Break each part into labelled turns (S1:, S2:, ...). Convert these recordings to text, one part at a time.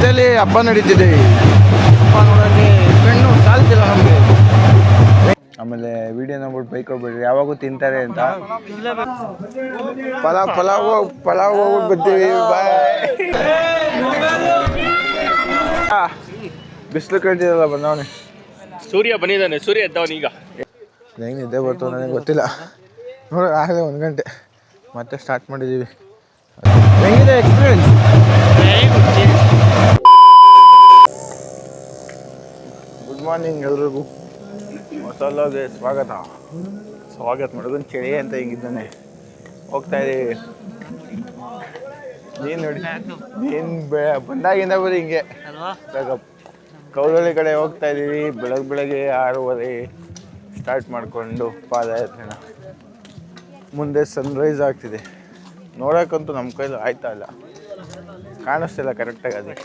S1: ರಸ್ತೆಯಲ್ಲಿ ಹಬ್ಬ ನಡೀತಿದೆ. ಹಬ್ಬ ನೋಡೋಕ್ಕೆ ಕಣ್ಣು ಸಾಲ್ತಿಲ್ಲ ನಮಗೆ. ಆಮೇಲೆ ವಿಡಿಯೋ ನೋಡ್ಬಿಟ್ಟು ಬೈಕ್ ಹೋಗ್ಬಿಡ್ರಿ, ಯಾವಾಗೂ ತಿಂತಾರೆ ಅಂತ. ಪಲಾವ್ ಹೋಗ್ಬಿಟ್ಟು ಬರ್ತೀವಿ. ಬಿಸಿಲು ಕೇಳ್ತಿದಲ್ಲ ಬಂದವನೇ.
S2: ಸೂರ್ಯ ಬಂದಿದ್ದಾನೆ, ಸೂರ್ಯ ಎದ್ದವನು ಈಗ.
S1: ಹೆಂಗೆ ನಿದ್ದೆ ಬರ್ತಾವ ನನಗೆ ಗೊತ್ತಿಲ್ಲ. ನೋಡಿ ಆಗಲೇ 1 ಗಂಟೆ ಮತ್ತೆ ಸ್ಟಾರ್ಟ್ ಮಾಡಿದ್ದೀವಿ. ಹೆಂಗಿದೆ ಎಕ್ಸ್ಪೀರಿಯನ್ಸ್? ಗುಡ್ ಮಾರ್ನಿಂಗ್ ಎಲ್ರಿಗೂ. ಹೊಸಲ್ಲೋಗೆ ಸ್ವಾಗತ ಮಡಗನ್ ಚಳಿ ಅಂತ ಹಿಂಗಿದ್ದಾನೆ. ಹೋಗ್ತಾ ಇದ್ದೀವಿ. ನೀನು ನೋಡಿ, ನೀನು ಬಂದಾಗಿಂದ ಬರೀ ಹಿಂಗೆ ಕೌದಳ್ಳಿ ಕಡೆ ಹೋಗ್ತಾ ಇದ್ದೀವಿ. ಬೆಳಗ್ಗೆ 6:30 ಸ್ಟಾರ್ಟ್ ಮಾಡಿಕೊಂಡು ಪಾದಯಾತ್ರೆನ. ಮುಂದೆ ಸನ್ರೈಸ್ ಆಗ್ತಿದೆ. ನೋಡೋಕ್ಕಂತೂ ನಮ್ಮ ಕೈಲಿ ಆಯ್ತಾ ಇಲ್ಲ, ಕಾಣಿಸ್ತಿಲ್ಲ ಕರೆಕ್ಟಾಗಿ. ಅದಕ್ಕೆ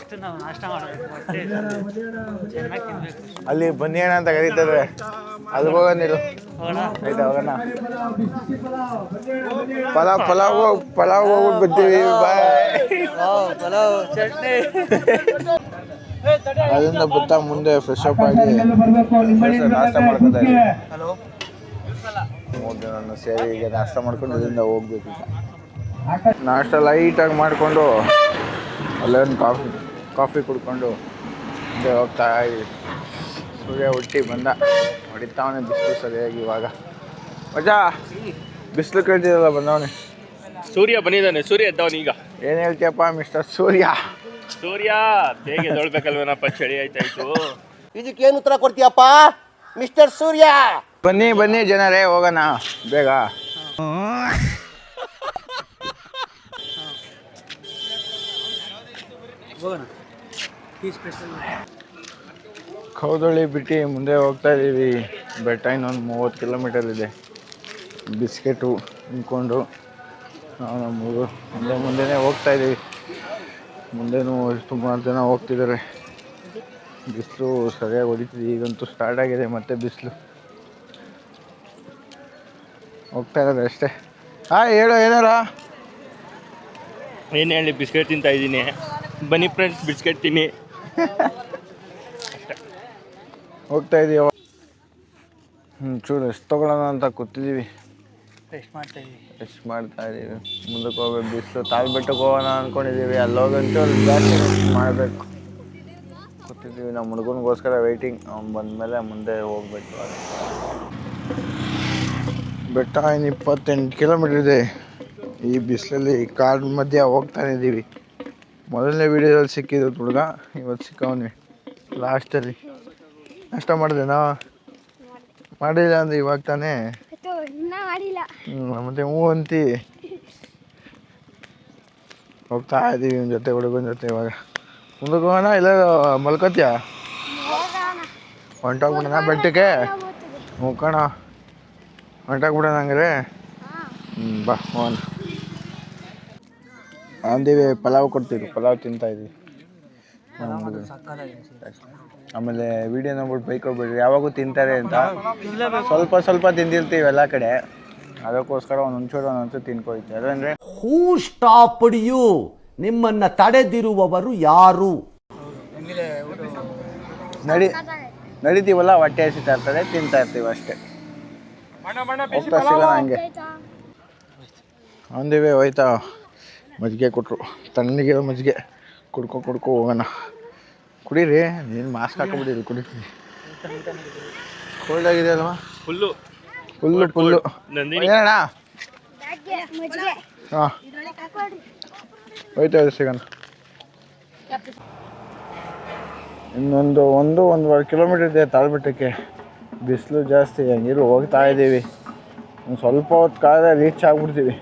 S1: ಅಲ್ಲಿ ಬನ್ನಿ ಅಣ್ಣ ಅಂತ ಕರೀತಾರೆ, ಅಲ್ಲಿ ಹೋಗೋಣ ನೀರು. ಆಯ್ತಾ ಹೋಗೋಣ. ಪಲಾವ್ ಹೋಗ್ಬಿಟ್ಟು ಬರ್ತೀವಿ. ಅದರಿಂದ ಬುತ್ತ ಮುಂದೆ ಫ್ರೆಶ್ ಅಪ್ ಆಗಿ ನಾಷ್ಟ ಮಾಡ್ಕೊತಾ ಇದ್ದೀವಿ. 3 ಜನ ಸೇರಿ ಈಗ ನಾಷ್ಟ ಮಾಡ್ಕೊಂಡು ಇದರಿಂದ ಹೋಗ್ಬೇಕು. ನಾಷ್ಟ ಲೈಟಾಗಿ ಮಾಡಿಕೊಂಡು ಅಲ್ಲೊಂದು ಕಾಫಿ ಕುಡ್ಕೊಂಡು ಮುಂದೆ ಹೋಗ್ತಾ ಇದ್ದೀವಿ. ಸೂರ್ಯ ಹುಟ್ಟಿ ಬಂದ, ಹೊಡಿತಾವನೆ ಬಿಸಿಲು ಸರಿಯಾಗಿ. ಇವಾಗ ಮಜಾ ಬಿಸಿಲು ಕೇಳ್ತಿದಲ್ಲ ಬಂದವನೇ.
S2: ಸೂರ್ಯ ಬಂದಿದ್ದಾನೆ, ಸೂರ್ಯ ಎದ್ದವನು ಈಗ.
S1: ಏನು ಹೇಳ್ತೀಯಪ್ಪ ಮಿಸ್ಟರ್ ಸೂರ್ಯ?
S2: ಬೇಗ ಎದ್ದೊಳ್ಬೇಕಲ್ವೇನಪ್ಪ, ಚಳಿ ಆಯ್ತಾಯ್ತು.
S3: ಇದಕ್ಕೇನು ಉತ್ತರ ಕೊಡ್ತೀಯಪ್ಪ ಮಿಸ್ಟರ್ ಸೂರ್ಯ?
S1: ಬನ್ನಿ ಜನರೇ, ಹೋಗೋಣ ಬೇಗ. ಕೌದಳ್ಳಿ ಬಿಟ್ಟು ಮುಂದೆ ಹೋಗ್ತಾ ಇದ್ದೀವಿ. ಬೆಟ್ಟ ಇನ್ನೊಂದು 30 ಕಿಲೋಮೀಟರ್ ಇದೆ. ಬಿಸ್ಕೆಟು ತಿನ್ಕೊಂಡು ನಾವು ನಮ್ಮ ಮುಂದೆನೇ ಹೋಗ್ತಾ ಇದ್ದೀವಿ. ಮುಂದೆನೂ ಸುಮಾರು ಜನ ಹೋಗ್ತಿದ್ದಾರೆ. ಬಿಸಿಲು ಸರಿಯಾಗಿ ಹೊಡಿತಿದೆ. ಈಗಂತೂ ಸ್ಟಾರ್ಟ್ ಆಗಿದೆ ಮತ್ತೆ ಬಿಸಿಲು. ಹೋಗ್ತಾ ಇರೋದು ಅಷ್ಟೇ. ಹೇಳು ಏನಾರ.
S2: ಏನು ಹೇಳಿ, ಬಿಸ್ಕೆಟ್ ತಿಂತಾ ಇದ್ದೀನಿ. ಬನ್ನಿ ಫ್ರೆಂಡ್ಸ್, ಬಿಸ್ಕೆಟ್ ತಿನ್ನಿ.
S1: ಹೋಗ್ತಾ ಇದೀವಿ. ಚೂರು ಎಷ್ಟು ತೊಗೊಳ್ಳೋಣ ಅಂತ ಕೂತಿದ್ದೀವಿ.
S3: ಟೆಸ್ಟ್
S1: ಮಾಡ್ತಾ ಇದ್ದೀವಿ. ಮುಂದಕ್ಕೆ ಹೋಗ್ಬೇಕು. ಬಿಸಿಲು ತಾಳ್ಬೆಟ್ಟಕ್ಕೆ ಹೋಗೋಣ ಅಂದ್ಕೊಂಡಿದ್ದೀವಿ. ಅಲ್ಲೋಗಂತೂ ಜಾಸ್ತಿ ಮಾಡಬೇಕು ಕೂತಿದ್ದೀವಿ. ನಮ್ಮ ಹುಡುಗನಿಗೋಸ್ಕರ ವೆಯ್ಟಿಂಗ್. ಅವ್ನು ಬಂದಮೇಲೆ ಮುಂದೆ ಹೋಗ್ಬೇಕು. ಬೆಟ್ಟ ಇನ್ನು 28 ಕಿಲೋಮೀಟ್ರ್ ಇದೆ. ಈ ಬಿಸಿಲಲ್ಲಿ ಕಾಡು ಮಧ್ಯೆ ಹೋಗ್ತಾನೆ ಇದ್ದೀವಿ. ಮೊದಲನೇ ವೀಡಿಯೋದಲ್ಲಿ ಸಿಕ್ಕಿದ್ದು ಹುಡುಗ, ಇವತ್ತು ಸಿಕ್ಕವನೇ ಲಾಸ್ಟಲ್ಲಿ. ನಾಷ್ಟ ಮಾಡಿದೆನಾ? ಮಾಡಿಲ್ಲ ಅಂದರೆ ಇವಾಗ ತಾನೇ. ಮತ್ತೆ ಹ್ಞೂ ಅಂತಿ. ಹೋಗ್ತಾ ಇದ್ದೀವಿ ಇವನ ಜೊತೆ, ಹುಡುಗನ ಜೊತೆ. ಇವಾಗ ಮುಂದಕ್ಕೆ ಹೋಗೋಣ ಇಲ್ಲ ಮಲ್ಕೋತೀಯ? ಹೊಂಟೋಗ್ಬಿಡೋಣ ಬೆಟ್ಟಕ್ಕೆ? ಹ್ಞೂ ಕಣ, ಹೊಂಟೋಗ್ಬಿಡೋಣ ಹಂಗಾರೆ. ಬಾ ಹೋಗೋಣ. ಅಂದಿವಿ ಪಲಾವ್ ಕೊಡ್ತೀವಿ, ಪಲಾವ್ ತಿಂತಾಯಿದ್ವಿ. ಆಮೇಲೆ ವಿಡಿಯೋ ನೋಡ್ಬಿಟ್ಟು ಬೈಕ್ ಹೋಗ್ಬಿಡ್ರಿ, ಯಾವಾಗೂ ತಿಂತಾರೆ ಅಂತ. ಸ್ವಲ್ಪ ತಿಂದಿರ್ತೀವಿ ಎಲ್ಲ ಕಡೆ. ಅದಕ್ಕೋಸ್ಕರ ಒಂದೊಂಚೂರು ತಿನ್ಕೊಳ್ತೀವಿ. ಅದಂದರೆ
S4: ಹೂ ಸ್ಟಾಪ್ ಯು, ನಿಮ್ಮನ್ನು ತಡೆದಿರುವವರು ಯಾರು?
S1: ನಡಿತೀವಲ್ಲ, ಹೊಟ್ಟೆ ಹಸಿತಾ ಇರ್ತದೆ, ತಿಂತಾ ಇರ್ತೀವಿ ಅಷ್ಟೇ. ಹೋಗ್ತಾ ಸಿಗೋಣ ಹಂಗೆ. ಅಂದಿವೆ ಹೋಯ್ತಾ. ಮಜ್ಜಿಗೆ ಕೊಟ್ಟರು, ತಣ್ಣಗಿರೋ ಮಜ್ಜಿಗೆ. ಕುಡ್ಕೊ ಹೋಗೋಣ. ಕುಡೀರಿ, ನೀನು ಮಾಸ್ಕ್ ಹಾಕೊಬಿಡಿರಿ, ಕುಡಿತೀವಿ. ಕೋಲ್ಡ್ ಆಗಿದೆ ಅಲ್ವಾ? ಫುಲ್ಲು ಏನಣ್ಣ? ಹಾಂ, ಹೋಯ್ತಾ ಸಿಗೋಣ. ಇನ್ನೊಂದು 1-1.5 ಕಿಲೋಮೀಟರ್ ಇದೆ ತಾಳ್ಬೆಟ್ಟಕ್ಕೆ. ಬಿಸಿಲು ಜಾಸ್ತಿ, ನೀರು ಹೋಗ್ತಾ ಇದ್ದೀವಿ. ಒಂದು ಸ್ವಲ್ಪ ಹೊತ್ತು ಕಾಲೇ ರೀಚ್ ಆಗಿಬಿಡ್ತೀವಿ.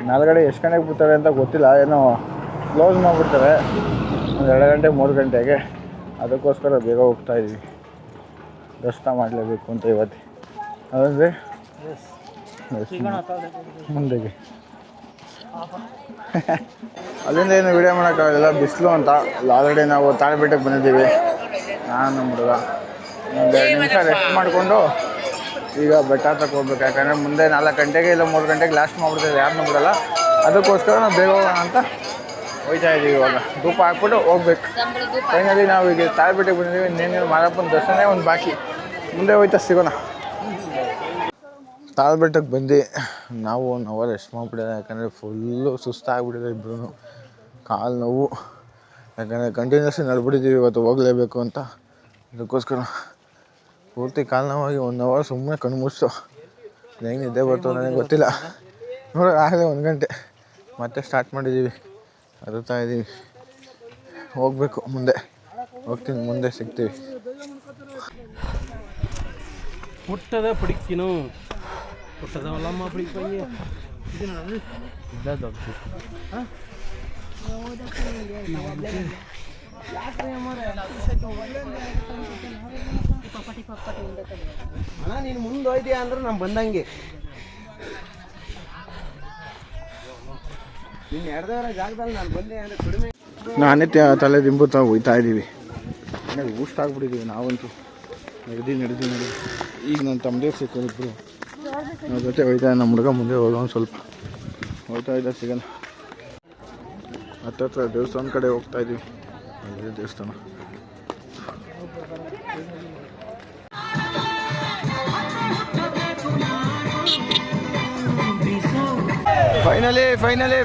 S1: ನಾಲ್ಗಡೆ ಎಷ್ಟು ಗಂಟೆಗೆ ಬಿಡ್ತಾರೆ ಅಂತ ಗೊತ್ತಿಲ್ಲ, ಏನೋ ಕ್ಲೋಸ್ ಮಾಡಿಬಿಡ್ತಾರೆ 1-2 ಗಂಟೆ 3 ಗಂಟೆಗೆ. ಅದಕ್ಕೋಸ್ಕರ ಬೇಗ ಹೋಗ್ತಾ ಇದ್ದೀವಿ. ದರ್ಶನ ಮಾಡಲೇಬೇಕು ಅಂತ ಇವತ್ತು. ಅದಂದರೆ ಮುಂದೆಗೆ ಅಲ್ಲಿಂದ ಏನು ವಿಡಿಯೋ ಮಾಡೋಕ್ಕಾಗಲ್ಲ, ಬಿಸಿಲು ಅಂತ. ಆಲ್ರೆಡಿ ನಾವು ತಾಳ್ಬೆಟ್ಟಕ್ಕೆ ಬಂದಿದ್ದೀವಿ, ನಾನು ನಮ್ಮ ಹುಡುಗ. ಒಂದು 2 ನಿಮಿಷ ರೆಸ್ಟ್ ಮಾಡಿಕೊಂಡು ಈಗ ಬೆಟ್ಟ ಹತ್ತಕ್ಕೆ ಹೋಗ್ಬೇಕು. ಯಾಕಂದರೆ ಮುಂದೆ 4 ಗಂಟೆಗೆ ಇಲ್ಲ 3 ಗಂಟೆಗೆ ಲಾಸ್ಟ್ ಮಾಡಿಬಿಡ್ತೇವೆ, ಯಾರನ್ನೂ ಬಿಡೋಲ್ಲ. ಅದಕ್ಕೋಸ್ಕರ ನಾವು ಬೇಗ ಹೋಗೋಣ ಅಂತ ಹೋಗ್ತಾ ಇದ್ದೀವಿ ಇವಾಗ. ಧೂಪ ಹಾಕ್ಬಿಟ್ಟು ಹೋಗ್ಬೇಕು. ಫೈನಲಿ ನಾವು ಈಗ ತಾಳ್ಬೆಟ್ಟೆಗೆ ಬಂದಿದ್ದೀವಿ. ಇನ್ನೇನು ಮಾರಪ್ಪನ ದರ್ಶನ ಒಂದು ಬಾಕಿ. ಮುಂದೆ ಹೋಯ್ತಾ ಸಿಗೋಣ. ತಾಳ್ಬೆಟ್ಟಕ್ಕೆ ಬಂದು ನಾವು 1 hour ರೆಸ್ಟ್ ಮಾಡಿಬಿಟ್ಟಿದೆ. ಯಾಕಂದರೆ ಫುಲ್ಲು ಸುಸ್ತಾಗ್ಬಿಟ್ಟಿದೆ ಇಬ್ಬರು. ಕಾಲು ನೋವು, ಯಾಕಂದರೆ ಕಂಟಿನ್ಯೂಸ್ಲಿ ನಡ್ಬಿಟ್ಟಿದ್ದೀವಿ ಇವತ್ತು ಹೋಗಲೇಬೇಕು ಅಂತ. ಅದಕ್ಕೋಸ್ಕರ ಪೂರ್ತಿ ಕಾಲು ನೋವಾಗಿ 1 hour ಸುಮ್ಮನೆ ಕಣ್ಣು ಮುಚ್ಚು. ಹೆಂಗೆ ನಿದ್ದೆ ಬರ್ತವೆ ನನಗೆ ಗೊತ್ತಿಲ್ಲ. ನೋಡಿ ಆಗಲೇ 1 ಗಂಟೆ ಮತ್ತೆ ಸ್ಟಾರ್ಟ್ ಮಾಡಿದ್ದೀವಿ. ಅರುತ್ತಾ ಇದ್ದೀವಿ. ಹೋಗಬೇಕು ಮುಂದೆ. ಹೋಗ್ತೀನಿ, ಮುಂದೆ ಸಿಗ್ತೀವಿ.
S2: முட்டை தான் பிடிக்கணும். முட்டை தான் வெள்ளாமா பிடிப்பாங்க. இது நான் இதான் டாக்டர்
S3: ಅಣ್ಣ ನೀನು ಮುಂದೆ ಹೋಯ್ತೀಯ ಅಂದ್ರೆ ನಾನು ಬಂದಂಗೆ. ನೀನು ಎಡ್ದವರ ಜಾಗದಲ್ಲಿ ನಾನು ಬಂದೆ ಅಂದರೆ ಕಡಿಮೆ.
S1: ನಾನೇ ತಲೆ ದಿಂಬುತ್ತಾ ಹೋಗ್ತಾ ಇದ್ದೀವಿ. ಊಷ್ಟ ಆಗ್ಬಿಟ್ಟಿದ್ದೀವಿ ನಾವಂತೂ. ನಡೆದು ಈಗ ನನ್ನ ತಮ್ಮದೇ ಸಿಕ್ಕೋರು ಇಬ್ಬರು ನಮ್ಮ ಜೊತೆ ಹೋಯ್ತಾ. ನಮ್ಮ ಹುಡುಗ ಮುಂದೆ ಹೋಗೋಣ. ಸ್ವಲ್ಪ ಹೋಗ್ತಾ ಇದ್ದ ಸಿಗೋಣ. ಹತ್ರ ದೇವಸ್ಥಾನ ಕಡೆ ಹೋಗ್ತಾ ಇದ್ದೀವಿ. ಅಲ್ಲೇ ದೇವಸ್ಥಾನ.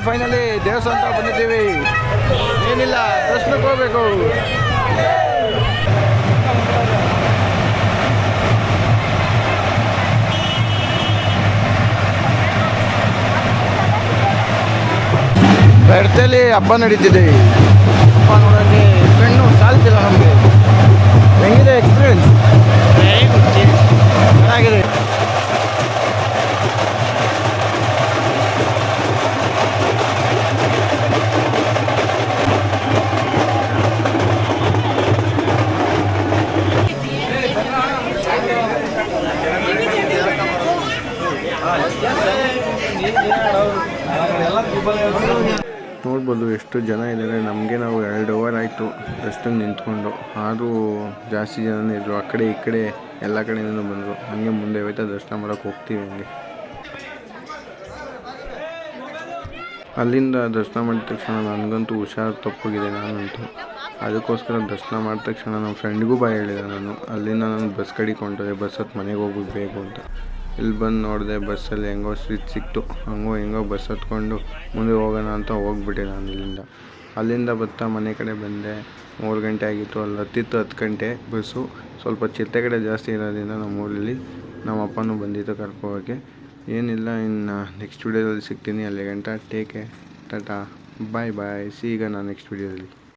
S1: ಫೈನಲಿ ದೇವಸ್ಥಾನ ಬಂದಿದ್ದೀವಿ. ಏನಿಲ್ಲ, ದರ್ಶನಕ್ಕೆ ಹೋಗ್ಬೇಕು. ಬೆಡ್ತಲ್ಲಿ ಹಬ್ಬ ನಡೀತಿದೆ. ಹಬ್ಬ ನೋಡೋಕ್ಕೆ ಕಣ್ಣು ಸಾಲ್ತಿಲ್ಲ ನಮಗೆ. ಹೆಂಗಿದೆ ಎಕ್ಸ್ಪೀರಿಯನ್ಸ್? ಚೆನ್ನಾಗಿದೆ. ನೋಡ್ಬೋದು ಎಷ್ಟು ಜನ ಇದ್ದಾರೆ. ನಮಗೆ ನಾವು 2 hour ಆಯಿತು ದರ್ಶನಕ್ಕೆ ನಿಂತ್ಕೊಂಡು. ಆದರೂ ಜಾಸ್ತಿ ಜನನೇ ಇದ್ದರು. ಆ ಕಡೆ ಈ ಕಡೆ ಎಲ್ಲ ಕಡೆಯಿಂದ ಬಂದರು. ಹಾಗೆ ಮುಂದೆ ಹೋಯ್ತಾ ದರ್ಶನ ಮಾಡೋಕ್ಕೆ ಹೋಗ್ತೀವಿ. ಹಂಗೆ ಅಲ್ಲಿಂದ ದರ್ಶನ ಮಾಡಿದ ತಕ್ಷಣ ನನಗಂತೂ ಹುಷಾರು ತಪ್ಪೋಗಿದೆ ನಾನಂತೂ. ಅದಕ್ಕೋಸ್ಕರ ದರ್ಶನ ಮಾಡಿದ ತಕ್ಷಣ ನಮ್ಮ ಫ್ರೆಂಡ್ಗೂ ಬಾಯ್ ಹೇಳಿದೆ ನಾನು. ಅಲ್ಲಿಂದ ನಾನು ಬಸ್ ಕಡಿಕೊಂಡೆ. ಬಸ್ ಹತ್ತು ಮನೆಗೆ ಹೋಗ್ಬೇಕು ಅಂತ. ಇಲ್ಲಿ ಬಂದು ನೋಡಿದೆ ಬಸ್ಸಲ್ಲಿ ಹೆಂಗೋ ಸೀಟ್ ಸಿಕ್ತು. ಹೆಂಗೋ ಬಸ್ ಹತ್ಕೊಂಡು ಮುಂದೆ ಹೋಗೋಣ ಅಂತ ಹೋಗ್ಬಿಟ್ಟೆ ನಾನು ಅಲ್ಲಿಂದ ಬರ್ತಾ ಮನೆ ಕಡೆ ಬಂದೆ. 3 ಗಂಟೆ ಆಗಿತ್ತು. ಅಲ್ಲಿ 10 ಗಂಟೆ ಬಸ್ಸು. ಸ್ವಲ್ಪ ಚಿರತೆ ಕಡೆ ಜಾಸ್ತಿ ಇರೋದ್ರಿಂದ ನಮ್ಮ ಊರಲ್ಲಿ ನಮ್ಮ ಅಪ್ಪನೂ ಬಂದಿತ್ತು ಕರ್ಕೋಗೋಕ್ಕೆ. ಏನಿಲ್ಲ, ಇನ್ನು ನೆಕ್ಸ್ಟ್ ವೀಡಿಯೋದಲ್ಲಿ ಸಿಗ್ತೀನಿ. ಅಲ್ಲಿ ಗಂಟ ಟೇಕ್ ಕೇರ್, ಟಾಟಾ, ಬಾಯ್. ಸಿ ಈಗ ನಾನು ನೆಕ್ಸ್ಟ್ ವೀಡಿಯೋದಲ್ಲಿ.